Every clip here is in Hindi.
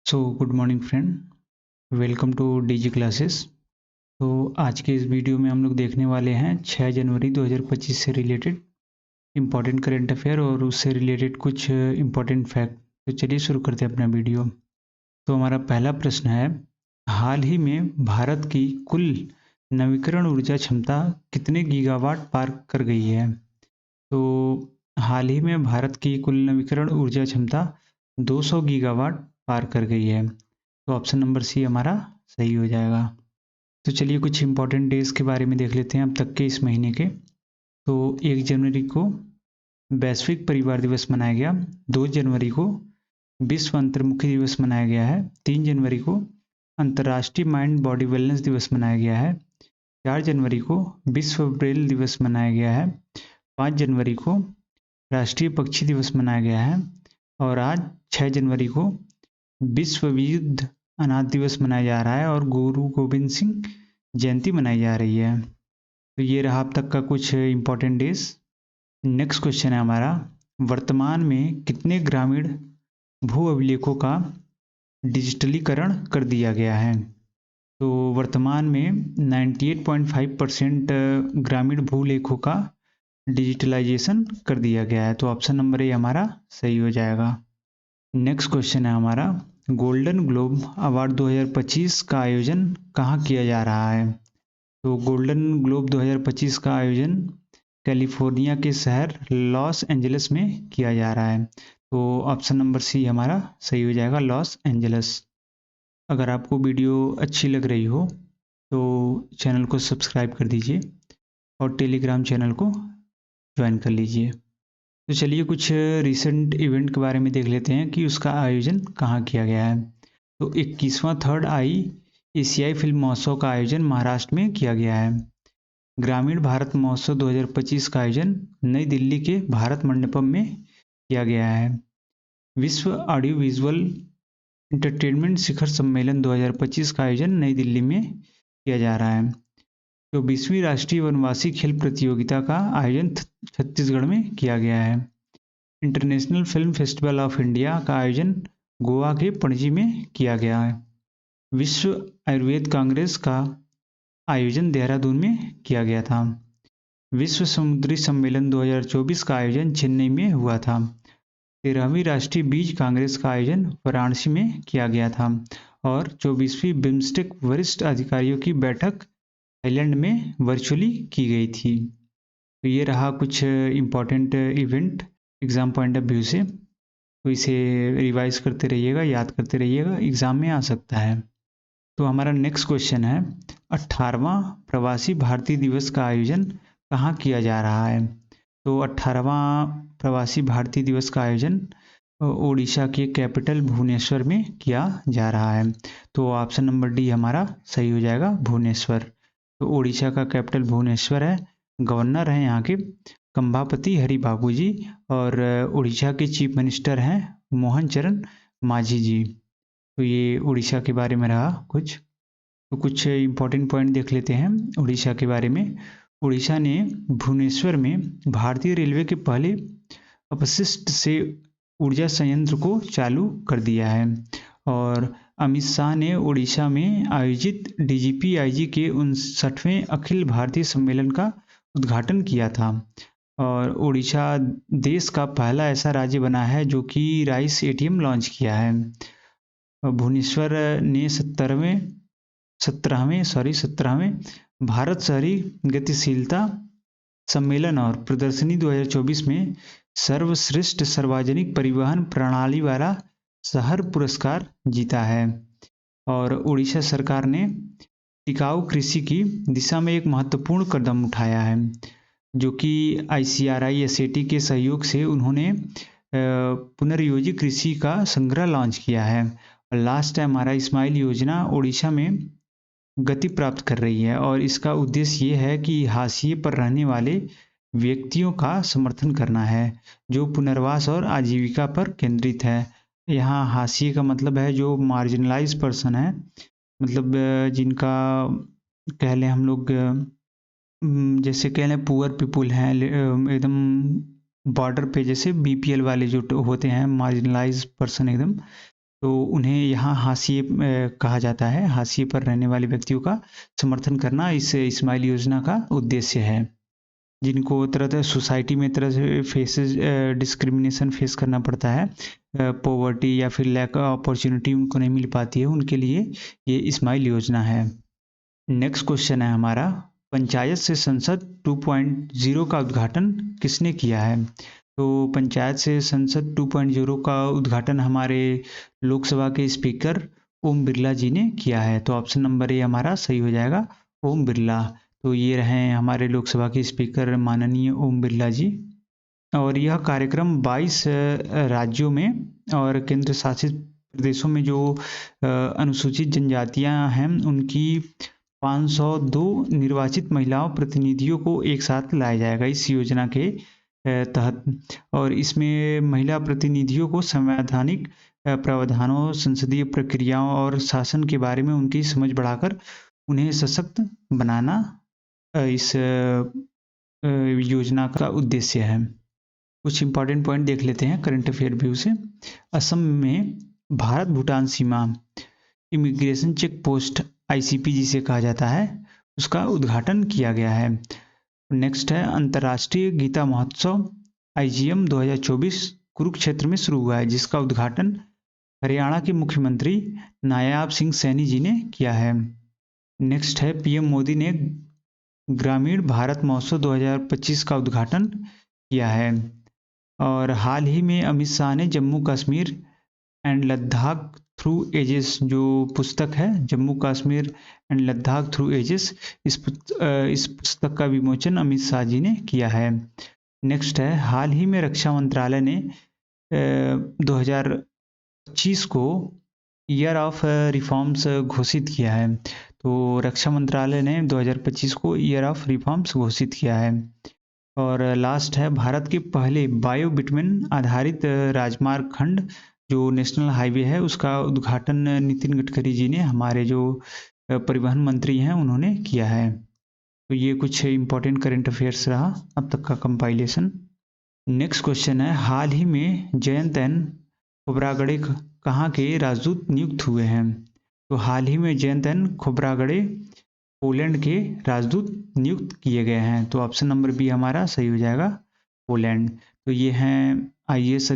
Good morning friend, welcome to DG classes. तो आज के इस वीडियो में हम लोग देखने वाले हैं 6 जनवरी 2025 से रिलेटेड इम्पॉर्टेंट करेंट अफेयर और उससे रिलेटेड कुछ इम्पॉर्टेंट फैक्ट। तो चलिए शुरू करते हैं अपना वीडियो। तो हमारा पहला प्रश्न है, हाल ही में भारत की कुल नवीकरण ऊर्जा क्षमता कितने गीगावाट पार कर गई है? तो हाल ही में भारत की कुल नवीकरण ऊर्जा क्षमता 200 गीगावाट पार कर गई है। तो ऑप्शन नंबर सी हमारा सही हो जाएगा। तो चलिए कुछ इम्पोर्टेंट डेज के बारे में देख लेते हैं अब तक के इस महीने के। तो 1 जनवरी को वैश्विक परिवार दिवस मनाया गया, 2 जनवरी को विश्व अंतर्मुखी दिवस मनाया गया है, 3 जनवरी को अंतर्राष्ट्रीय माइंड बॉडी वेलनेस दिवस मनाया गया है, 4 जनवरी को विश्व ब्रेल दिवस मनाया गया है, 5 जनवरी को राष्ट्रीय पक्षी दिवस मनाया गया है और आज 6 जनवरी को विश्व वियुद्ध अनाथ दिवस मनाया जा रहा है और गुरु गोविंद सिंह जयंती मनाई जा रही है। तो ये रहा अब तक का कुछ इम्पोर्टेंट डेज। नेक्स्ट क्वेश्चन है हमारा, वर्तमान में कितने ग्रामीण भू अभिलेखों का डिजिटलीकरण कर दिया गया है? तो वर्तमान में 98.5% ग्रामीण भूलेखों का डिजिटलाइजेशन कर दिया गया है। तो ऑप्शन नंबर ए हमारा सही हो जाएगा। नेक्स्ट क्वेश्चन है हमारा, गोल्डन ग्लोब अवार्ड 2025 का आयोजन कहाँ किया जा रहा है? तो गोल्डन ग्लोब 2025 का आयोजन कैलिफोर्निया के शहर लॉस एंजलिस में किया जा रहा है। तो ऑप्शन नंबर सी हमारा सही हो जाएगा, लॉस एंजलिस। अगर आपको वीडियो अच्छी लग रही हो तो चैनल को सब्सक्राइब कर दीजिए और टेलीग्राम चैनल को ज्वाइन कर लीजिए। तो चलिए कुछ रिसेंट इवेंट के बारे में देख लेते हैं कि उसका आयोजन कहाँ किया गया है। तो 21वां थर्ड एशियाई फिल्म महोत्सव का आयोजन महाराष्ट्र में किया गया है। ग्रामीण भारत महोत्सव 2025 का आयोजन नई दिल्ली के भारत मंडपम में किया गया है। विश्व ऑडियो विजुअल एंटरटेनमेंट शिखर सम्मेलन 2025 का आयोजन नई दिल्ली में किया जा रहा है। तो 20वीं राष्ट्रीय वनवासी खेल प्रतियोगिता का आयोजन छत्तीसगढ़ में किया गया है। International film festival of India का आयोजन गोवा के पणजी में किया गया है। विश्व आयुर्वेद कांग्रेस का आयोजन देहरादून में किया गया था। विश्व समुद्री सम्मेलन 2024 का आयोजन चेन्नई में हुआ था। 13वीं राष्ट्रीय बीज कांग्रेस का आयोजन वाराणसी में किया गया था और 24वीं बिम्स्टेक वरिष्ठ अधिकारियों की बैठक थाईलैंड में वर्चुअली की गई थी। तो ये रहा कुछ important event exam point of view से। तो इसे रिवाइज करते रहिएगा, याद करते रहिएगा, एग्ज़ाम में आ सकता है। तो हमारा नेक्स्ट क्वेश्चन है, 18वां प्रवासी भारतीय दिवस का आयोजन कहाँ किया जा रहा है? तो 18वां प्रवासी भारतीय दिवस का आयोजन ओडिशा के कैपिटल भुवनेश्वर में किया जा रहा है। तो ऑप्शन नंबर डी हमारा सही हो जाएगा, भुवनेश्वर। तो ओडिशा का कैपिटल भुवनेश्वर है। गवर्नर हैं यहाँ के कंभापति हरि बाबू जी और उड़ीसा के चीफ मिनिस्टर हैं मोहन चरण मांझी जी। तो ये उड़ीसा के बारे में रहा कुछ। तो कुछ इम्पोर्टेंट पॉइंट देख लेते हैं उड़ीसा के बारे में। उड़ीसा ने भुवनेश्वर में भारतीय रेलवे के पहले अपशिष्ट से ऊर्जा संयंत्र को चालू कर दिया है और अमित शाह ने उड़ीसा में आयोजित डीजीपीआईजी के 59वें अखिल भारतीय सम्मेलन का उद्घाटन किया था और उड़ीसा देश का पहला ऐसा राज्य बना है जो कि राइस एटीएम लॉन्च किया है। भुवनेश्वर ने 17वें भारत शहरी गतिशीलता सम्मेलन और प्रदर्शनी 2024 में सर्वश्रेष्ठ सार्वजनिक परिवहन प्रणाली वाला शहर पुरस्कार जीता है और उड़ीसा सरकार ने टिकाऊ कृषि की दिशा में एक महत्वपूर्ण कदम उठाया है जो कि ICRI-SAT के सहयोग से उन्होंने पुनर्योजी कृषि का संग्रह लॉन्च किया है और लास्ट टाइम हमारा स्माइल योजना उड़ीसा में गति प्राप्त कर रही है और इसका उद्देश्य ये है कि हाशिए पर रहने वाले व्यक्तियों का समर्थन करना है जो पुनर्वास और आजीविका पर केंद्रित है। यहाँ हाशिए का मतलब है जो मार्जिनलाइज पर्सन है, मतलब जिनका कह लें हम लोग जैसे कह लें पुअर पीपुल हैं, एकदम बॉर्डर पे जैसे BPL वाले जो होते हैं मार्जिनलाइज पर्सन एकदम, तो उन्हें यहाँ हाशिए कहा जाता है। हाशिए पर रहने वाले व्यक्तियों का समर्थन करना इस स्माइल योजना का उद्देश्य है। जिनको तरह-तरह सोसाइटी में तरह से डिस्क्रिमिनेशन फेस करना पड़ता है, पॉवर्टी या फिर लैक अपॉर्चुनिटी उनको नहीं मिल पाती है, उनके लिए ये स्माइल योजना है। नेक्स्ट क्वेश्चन है हमारा, पंचायत से संसद 2.0 का उद्घाटन किसने किया है? तो पंचायत से संसद 2.0 का उद्घाटन हमारे लोकसभा के स्पीकर ओम बिरला जी ने किया है। तो ऑप्शन नंबर ए हमारा सही हो जाएगा, ओम बिरला। तो ये रहे हमारे लोकसभा के स्पीकर माननीय ओम बिरला जी। और यह कार्यक्रम 22 राज्यों में और केंद्र शासित प्रदेशों में जो अनुसूचित जनजातियां हैं उनकी 502 निर्वाचित महिलाओं प्रतिनिधियों को एक साथ लाया जाएगा इस योजना के तहत। और इसमें महिला प्रतिनिधियों को संवैधानिक प्रावधानों, संसदीय प्रक्रियाओं और शासन के बारे में उनकी समझ बढ़ाकर उन्हें सशक्त बनाना इस योजना का उद्देश्य है। कुछ इंपॉर्टेंट पॉइंट देख लेते हैं करंट अफेयर व्यू से। असम में भारत भूटान सीमा इमिग्रेशन चेक पोस्ट ICP जिसे कहा जाता है, उसका उद्घाटन किया गया है। नेक्स्ट है अंतर्राष्ट्रीय गीता महोत्सव IGM 2024 कुरुक्षेत्र में शुरू हुआ है, जिसका उद्घाटन हरियाणा के मुख्यमंत्री नायाब सिंह सैनी जी ने किया है। नेक्स्ट है PM मोदी ने ग्रामीण भारत महोत्सव 2025 का उद्घाटन किया है। और हाल ही में अमित शाह ने Jammu Kashmir and Ladakh through ages जो पुस्तक है, Jammu Kashmir and Ladakh through ages, इस पुस्तक का विमोचन अमित शाह जी ने किया है। नेक्स्ट है हाल ही में रक्षा मंत्रालय ने 2025 को ईयर ऑफ रिफॉर्म्स घोषित किया है। तो रक्षा मंत्रालय ने 2025 को ईयर ऑफ रिफॉर्म्स घोषित किया है। और लास्ट है भारत के पहले बायो बिटुमेन आधारित राजमार्ग खंड जो नेशनल हाईवे है, उसका उद्घाटन नितिन गडकरी जी ने, हमारे जो परिवहन मंत्री हैं, उन्होंने किया है। तो ये कुछ इंपॉर्टेंट करंट अफेयर्स रहा अब तक का कंपाइलेशन। नेक्स्ट क्वेश्चन है हाल ही में जयंत एन खोब्रागड़े कहाँ के राजदूत नियुक्त हुए हैं? तो हाल ही में जयंत एन खोब्रागड़े पोलैंड के राजदूत नियुक्त किए गए हैं। तो ऑप्शन नंबर बी हमारा सही हो जाएगा, पोलैंड। तो ये हैं IFS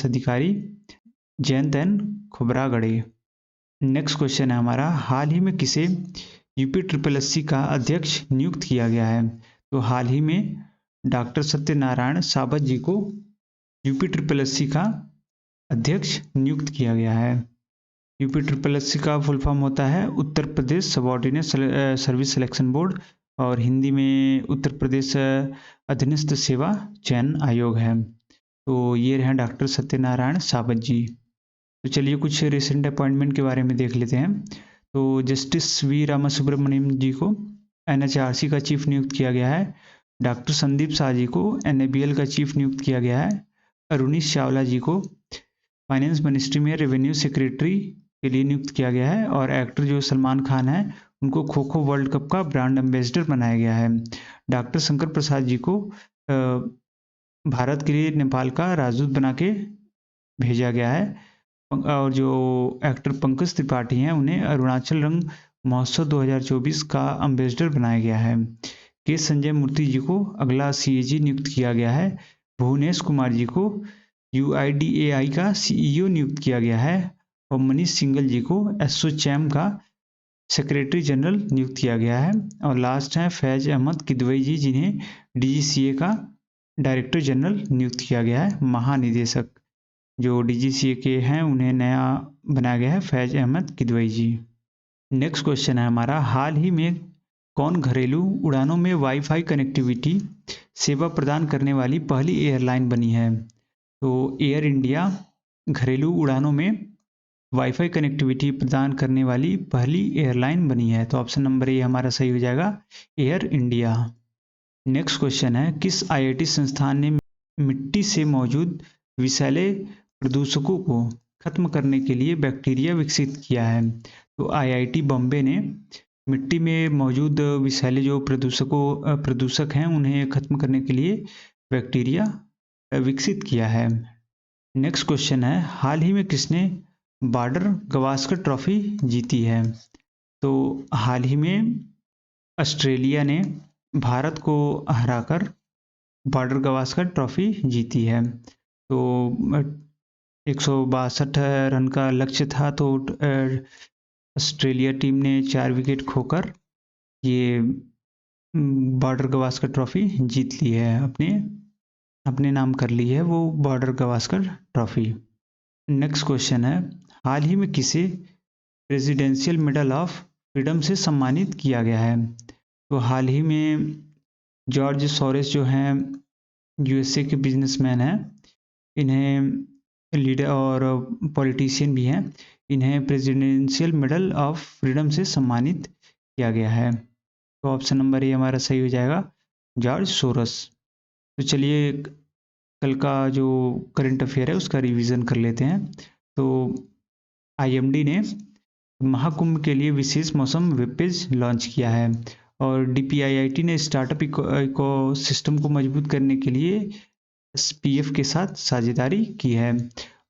अधिकारी Jayant N Khobragade. Next question है हमारा हाल ही में किसे UPSSC का अध्यक्ष नियुक्त किया गया है? तो हाल ही में डॉक्टर सत्यनारायण साबत जी को UPSSC का अध्यक्ष नियुक्त किया गया है। UPSSC का फुल फॉर्म होता है Uttar Pradesh subordinate service selection board, और हिंदी में उत्तर प्रदेश अधीनस्थ सेवा चयन आयोग है। तो ये रहे डॉक्टर सत्यनारायण साबत जी। तो चलिए कुछ रिसेंट अपॉइंटमेंट के बारे में देख लेते हैं। तो जस्टिस V रामासुब्रमण्यम जी को NHRC का चीफ नियुक्त किया गया है। डॉक्टर संदीप शाह जी को NABL का चीफ नियुक्त किया गया है। अरुणीश चावला जी को फाइनेंस मिनिस्ट्री में रेवेन्यू सेक्रेटरी के लिए नियुक्त किया गया है। और एक्टर जो सलमान खान है उनको खो खो वर्ल्ड कप का ब्रांड एम्बेसडर बनाया गया है। डॉक्टर शंकर प्रसाद जी को भारत के लिए नेपाल का राजदूत बना के भेजा गया है। और जो एक्टर पंकज त्रिपाठी हैं उन्हें अरुणाचल रंग महोत्सव 2024 का एम्बेसडर बनाया गया है। के संजय मूर्ति जी को अगला CAG नियुक्त किया गया है। भुवनेश कुमार जी को UIDAI का CEO नियुक्त किया गया है। और मनीष सिंगल जी को एसोचैम का सेक्रेटरी जनरल नियुक्त किया गया है। और लास्ट है फैज अहमद किदवई जी, जिन्हें DGCA का डायरेक्टर जनरल नियुक्त किया गया है। महानिदेशक जो DGCA के हैं उन्हें नया बनाया गया है, फैज अहमद किदवई जी। नेक्स्ट क्वेश्चन है हमारा हाल ही में कौन घरेलू उड़ानों में वाईफाई कनेक्टिविटी सेवा प्रदान करने वाली पहली एयरलाइन बनी है? तो एयर इंडिया घरेलू उड़ानों में वाईफाई कनेक्टिविटी प्रदान करने वाली पहली एयरलाइन बनी है। तो ऑप्शन नंबर ए हमारा सही हो जाएगा, एयर इंडिया। नेक्स्ट क्वेश्चन है किस IIT संस्थान ने मिट्टी से मौजूद विषैले प्रदूषकों को खत्म करने के लिए बैक्टीरिया विकसित किया है? तो IIT बॉम्बे ने मिट्टी में मौजूद विषैले जो प्रदूषक हैं उन्हें खत्म करने के लिए बैक्टीरिया विकसित किया है। नेक्स्ट क्वेश्चन है, हाल ही में किसने बॉर्डर गावस्कर ट्रॉफी जीती है? तो हाल ही में ऑस्ट्रेलिया ने भारत को हराकर बॉर्डर गावस्कर ट्रॉफी जीती है। तो 162 रन का लक्ष्य था, तो ऑस्ट्रेलिया टीम ने 4 विकेट खोकर ये बॉर्डर गावस्कर ट्रॉफी जीत ली है, अपने नाम कर ली है वो border Gavaskar trophy. Next question है, हाल ही में किसे प्रेसिडेंशियल मेडल ऑफ फ्रीडम से सम्मानित किया गया है? तो हाल ही में जॉर्ज सोरेस जो हैं, यूएसए के बिजनेसमैन हैं, इन्हें लीडर और पॉलिटिशियन भी हैं, इन्हें प्रेसिडेंशियल मेडल ऑफ फ्रीडम से सम्मानित किया गया है। तो ऑप्शन नंबर ए हमारा सही हो जाएगा, जॉर्ज सोरस। तो चलिए कल का जो करंट अफेयर है उसका रिवीजन कर लेते हैं। तो आईएमडी ने महाकुंभ के लिए विशेष मौसम वेब पेज लॉन्च किया है, और डीपीआईआईटी ने स्टार्टअप इकोसिस्टम को मजबूत करने के लिए एसपीएफ के साथ साझेदारी की है,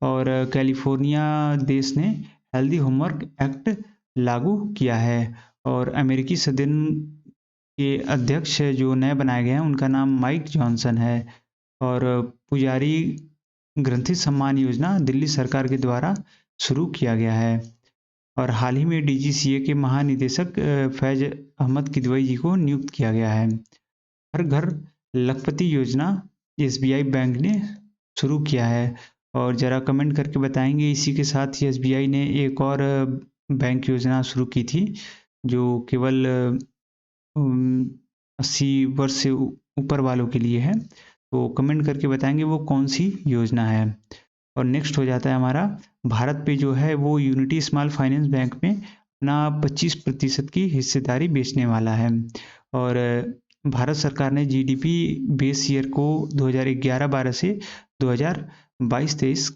और कैलिफोर्निया देश ने हेल्दी होमवर्क एक्ट लागू किया है, और अमेरिकी सदन के अध्यक्ष जो नए बनाए गए हैं उनका नाम माइक जॉनसन है, और पुजारी ग्रंथि सम्मान योजना दिल्ली सरकार के द्वारा शुरू किया गया है, और हाल ही में डीजीसीए के महानिदेशक फैज अहमद किदवई जी को नियुक्त किया गया है। हर घर लखपति योजना एसबीआई बैंक ने शुरू किया है, और ज़रा कमेंट करके बताएंगे इसी के साथ ही एसबीआई ने एक और बैंक योजना शुरू की थी जो केवल 80 वर्ष से ऊपर वालों के लिए है। तो कमेंट करके बताएंगे वो कौन सी योजना है। और नेक्स्ट हो जाता है हमारा, भारत पे जो है वो यूनिटी स्मॉल फाइनेंस बैंक में अपना 25% की हिस्सेदारी बेचने वाला है, और भारत सरकार ने जीडीपी बेस ईयर को 2011-12 से 2022-23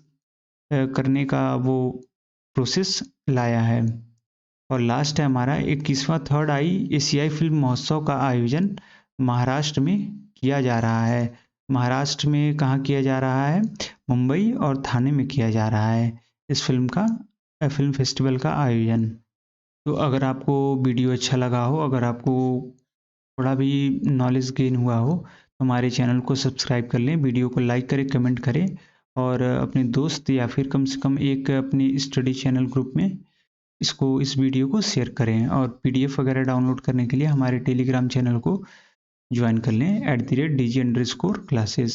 करने का वो प्रोसेस लाया है। और लास्ट है हमारा 21वां थर्ड आई एशियाई फिल्म महोत्सव का आयोजन महाराष्ट्र में किया जा रहा है। महाराष्ट्र में कहाँ किया जा रहा है? मुंबई और थाने में किया जा रहा है इस फिल्म फेस्टिवल का आयोजन। तो अगर आपको वीडियो अच्छा लगा हो, अगर आपको थोड़ा भी नॉलेज गेन हुआ हो, तो हमारे चैनल को सब्सक्राइब कर लें, वीडियो को लाइक करें, कमेंट करें, और अपने दोस्त या फिर कम से कम एक अपने स्टडी चैनल ग्रुप में इस वीडियो को शेयर करें, और पीडीएफ वगैरह डाउनलोड करने के लिए हमारे टेलीग्राम चैनल को ज्वाइन कर लें @dg_classes।